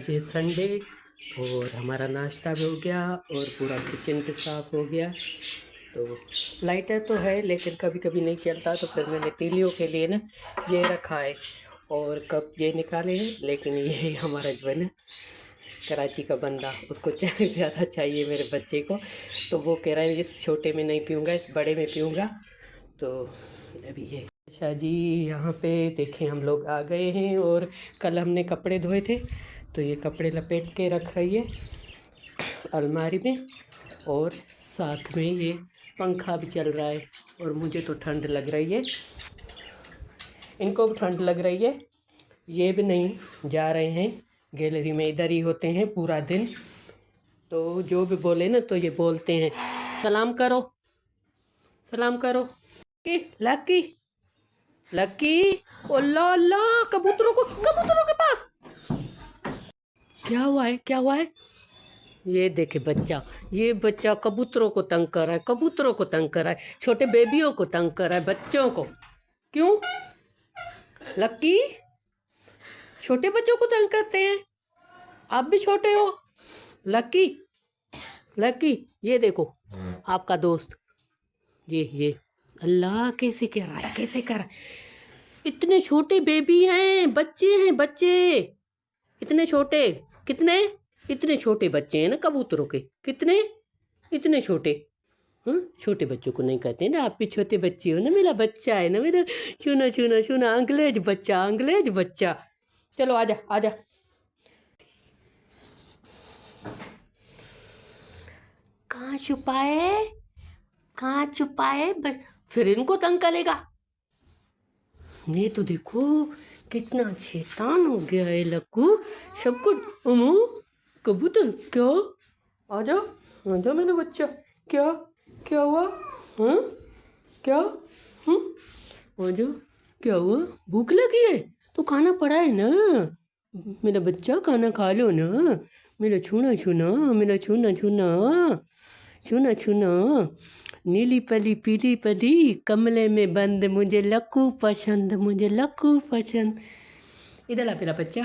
आज संडे और हमारा नाश्ता भी हो गया और पूरा किचन भी साफ़ हो गया। तो लाइटर तो है लेकिन कभी कभी नहीं चलता, तो फिर मैंने तीलियों के लिए ना ये रखा है और कप ये निकाले हैं। लेकिन ये हमारा जो है ना कराची का बंदा, उसको चाय ज़्यादा चाहिए मेरे बच्चे को, तो वो कह रहा है इस छोटे में नहीं पीऊँगा, इस बड़े में पीऊँगा। तो अभी ये शाह जी यहाँ पे देखें हम लोग आ गए हैं और कल हमने कपड़े धोए थे, तो ये कपड़े लपेट के रख रही है अलमारी में और साथ में ये पंखा भी चल रहा है और मुझे तो ठंड लग रही है, इनको भी ठंड लग रही है। ये भी नहीं जा रहे हैं गैलरी में, इधर ही होते हैं पूरा दिन। तो जो भी बोले ना तो ये बोलते हैं सलाम करो, सलाम करो। लकी लकी, ओल्ला अल्लाह, कबूतरों के पास क्या हुआ है, क्या हुआ है? ये देखे बच्चा, ये बच्चा कबूतरों को तंग कर रहा है, कबूतरों को तंग कर रहा है, छोटे बेबियों को तंग कर रहा है, बच्चों को। क्यों लक्की, छोटे बच्चों को तंग करते हैं? आप भी छोटे हो लक्की। लक्की ये देखो आपका दोस्त, ये अल्लाह कैसे कर रहा है, कैसे कर रहा है? इतने छोटे बेबी हैं, बच्चे इतने छोटे, कितने इतने छोटे बच्चे हैं ना कबूतरों के, कितने इतने छोटे। हाँ, छोटे बच्चों को नहीं कहते ना, आप भी छोटे बच्चे हो ना, मेरा बच्चा है ना, मेरा छूना छूना छूना अंग्रेज बच्चा, अंग्रेज बच्चा। चलो आजा आजा। कहाँ छुपाए, कहाँ छुपाए? फिर इनको तंग करेगा। ये तो देखो कितना शैतान हो गया है लक्कू, सबको। अमू कबूतर क्या, आजा आजा मेरा बच्चा। क्या क्या हुआ? हाँ क्या? आजा, क्या हुआ? भूख लगी है तो खाना पड़ा है ना मेरा बच्चा, खाना खा लो ना। मेरा छूना छूना, मेरा छूना छूना, छूना छूना। नीली पली पीली पली कमले में बंद, मुझे लक्कू पसंद, मुझे लक्कू पसंद। इधर आ मेरा बच्चा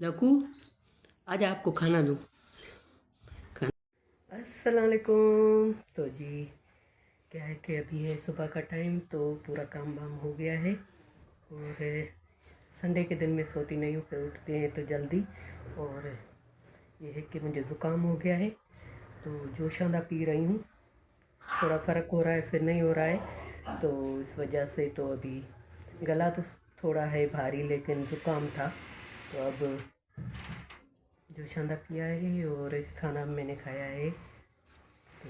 लक्कू, आज आपको खाना दूँ, खाना। अस्सलाम वालेकुम। तो जी क्या है कि अभी है सुबह का टाइम, तो पूरा काम वाम हो गया है और संडे के दिन में सोती नहीं हूँ, फिर उठते हैं तो जल्दी। और ये है कि मुझे ज़ुकाम हो गया है, तो जोशांदा पी रही हूँ, थोड़ा फ़र्क हो रहा है फिर नहीं हो रहा है, तो इस वजह से तो अभी गला तो थोड़ा है भारी, लेकिन ज़ुकाम था। तो अब जोशांदा पिया है और खाना मैंने खाया है, तो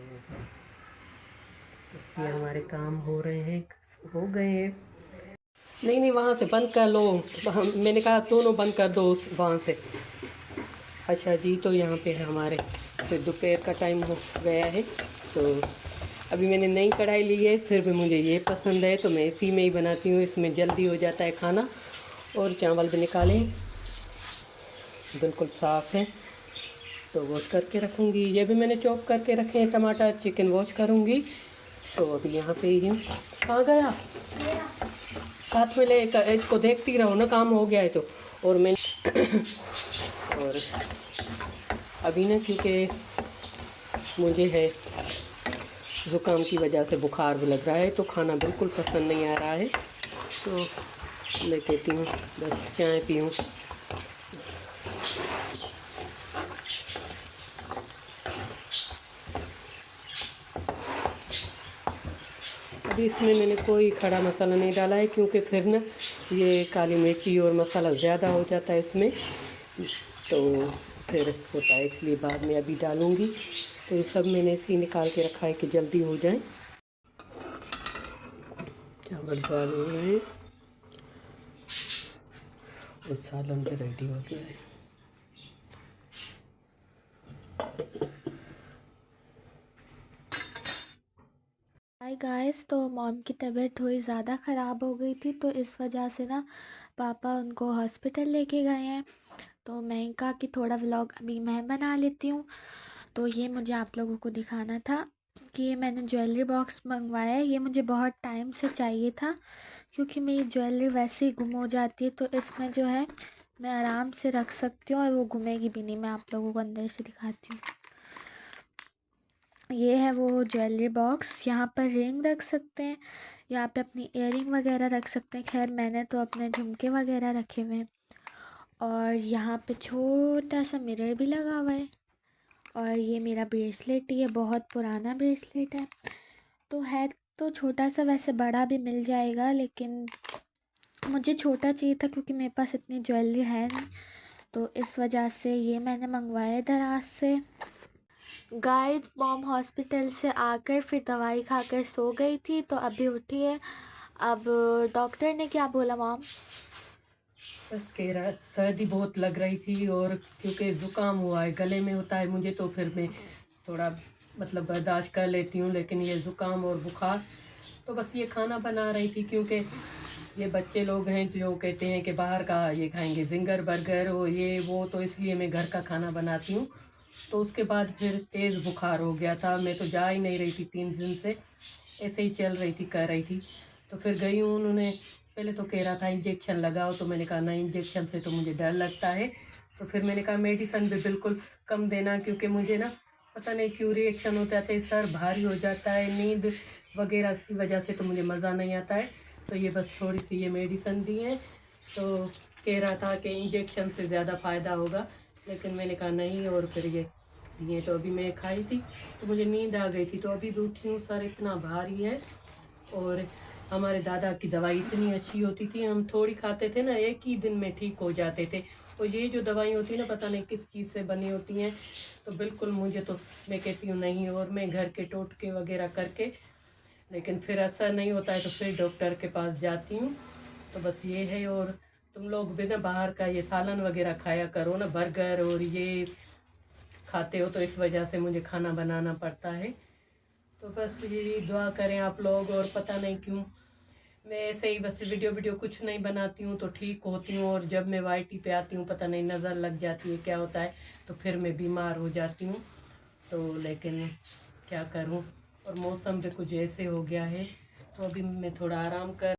इसलिए हमारे काम हो रहे हैं, हो गए हैं। नहीं नहीं, वहाँ से बंद कर लो, मैंने कहा दोनों बंद कर दो उस वहाँ से। अच्छा जी, तो यहाँ पे हमारे फिर दोपहर का टाइम हो गया है, तो अभी मैंने नई कढ़ाई ली है, फिर भी मुझे ये पसंद है तो मैं इसी में ही बनाती हूँ, इसमें जल्दी हो जाता है खाना। और चावल भी निकाले बिल्कुल साफ़ है, तो वॉश करके रखूँगी। ये भी मैंने चॉप करके रखे हैं टमाटर, चिकन वॉश करूँगी। तो अभी यहाँ पे ही हूँ। कहाँ गया? साथ में ले, इसको देखती रहो ना, काम हो गया है तो। और मैं और अभी ना क्योंकि मुझे है ज़ुकाम की वजह से बुखार भी लग रहा है, तो खाना बिल्कुल पसंद नहीं आ रहा है, तो मैं कहती हूँ बस चाय पीऊँ। अभी इसमें मैंने कोई खड़ा मसाला नहीं डाला है, क्योंकि फिर ना ये काली मिर्ची और मसाला ज़्यादा हो जाता है इसमें, तो फिर होता है, इसलिए बाद में अभी डालूँगी। तो ये सब मैंने इसी निकाल के रखा है कि जल्दी हो जाए। चावल बॉयल हो रहे हैं और सालन भी रेडी हो गया है। हाय गाइस, तो मॉम की तबीयत थोड़ी ज़्यादा ख़राब हो गई थी, तो इस वजह से ना पापा उनको हॉस्पिटल लेके गए हैं। तो मैं कहा कि थोड़ा व्लॉग अभी मैं बना लेती हूँ। तो ये मुझे आप लोगों को दिखाना था कि ये मैंने ज्वेलरी बॉक्स मंगवाया है, ये मुझे बहुत टाइम से चाहिए था, क्योंकि मेरी ज्वेलरी वैसे ही गुम हो जाती है। तो इसमें जो है मैं आराम से रख सकती हूँ और वो घूमेगी भी नहीं। मैं आप लोगों को अंदर से दिखाती हूँ। ये है वो ज्वेलरी बॉक्स। यहाँ पर रिंग रख सकते हैं, यहाँ पे अपनी इयररिंग वगैरह रख सकते हैं। खैर मैंने तो अपने झुमके वगैरह रखे हुए हैं। और यहाँ पे छोटा सा मिरर भी लगा हुआ है। और ये मेरा ब्रेसलेट, ये बहुत पुराना ब्रेसलेट है। तो है तो छोटा सा, वैसे बड़ा भी मिल जाएगा, लेकिन मुझे छोटा चाहिए था क्योंकि मेरे पास इतनी ज्वेलरी है नहीं। तो इस वजह से ये मैंने मंगवाया दराज से। गाइस मॉम हॉस्पिटल से आकर फिर दवाई खाकर सो गई थी, तो अभी उठी है। अब डॉक्टर ने क्या बोला मॉम? बस कह रहा सर्दी बहुत लग रही थी, और क्योंकि ज़ुकाम हुआ है, गले में होता है मुझे, तो फिर मैं थोड़ा मतलब बर्दाश्त कर लेती हूँ, लेकिन ये ज़ुकाम और बुखार, तो बस ये खाना बना रही थी। क्योंकि ये बच्चे लोग हैं जो कहते हैं कि बाहर का ये खाएंगे, जिंगर बर्गर और ये वो, तो इसलिए मैं घर का खाना बनाती हूँ। तो उसके बाद फिर तेज़ बुखार हो गया था, मैं तो जा ही नहीं रही थी 3 दिन से, ऐसे ही चल रही थी, कर रही थी। तो फिर गई हूँ, उन्होंने पहले तो कह रहा था इंजेक्शन लगाओ, तो मैंने कहा नहीं, इंजेक्शन से तो मुझे डर लगता है। तो फिर मैंने कहा मेडिसन भी बिल्कुल कम देना, क्योंकि मुझे ना पता नहीं क्यों रिएक्शन हो जाते हैं, सर भारी हो जाता है, नींद वगैरह की वजह से तो मुझे मज़ा नहीं आता है। तो ये बस थोड़ी सी ये मेडिसन दी है। तो कह रहा था कि इंजेक्शन से ज़्यादा फ़ायदा होगा, लेकिन मैंने कहा नहीं, और फिर ये तो अभी मैं खाई थी तो मुझे नींद आ गई थी, तो अभी भी उठी हूँ, सर इतना भारी है। और हमारे दादा की दवाई इतनी अच्छी होती थी, हम थोड़ी खाते थे ना, एक ही दिन में ठीक हो जाते थे। और ये जो दवाई होती है ना, पता नहीं किस चीज़ से बनी होती हैं, तो बिल्कुल मुझे तो, मैं कहती हूँ नहीं। और मैं घर के टोटके वगैरह करके, लेकिन फिर असर नहीं होता है, तो फिर डॉक्टर के पास जाती हूँ। तो बस ये है। और तुम लोग भी ना बाहर का ये सालन वगैरह खाया करो ना, बर्गर और ये खाते हो, तो इस वजह से मुझे खाना बनाना पड़ता है। तो बस यही दुआ करें आप लोग। और पता नहीं क्यों मैं ऐसे ही बस वीडियो कुछ नहीं बनाती हूँ तो ठीक होती हूँ, और जब मैं वाईटी पे आती हूँ पता नहीं नज़र लग जाती है, क्या होता है, तो फिर मैं बीमार हो जाती हूँ। तो लेकिन क्या करूँ, और मौसम भी कुछ ऐसे हो गया है, तो अभी मैं थोड़ा आराम कर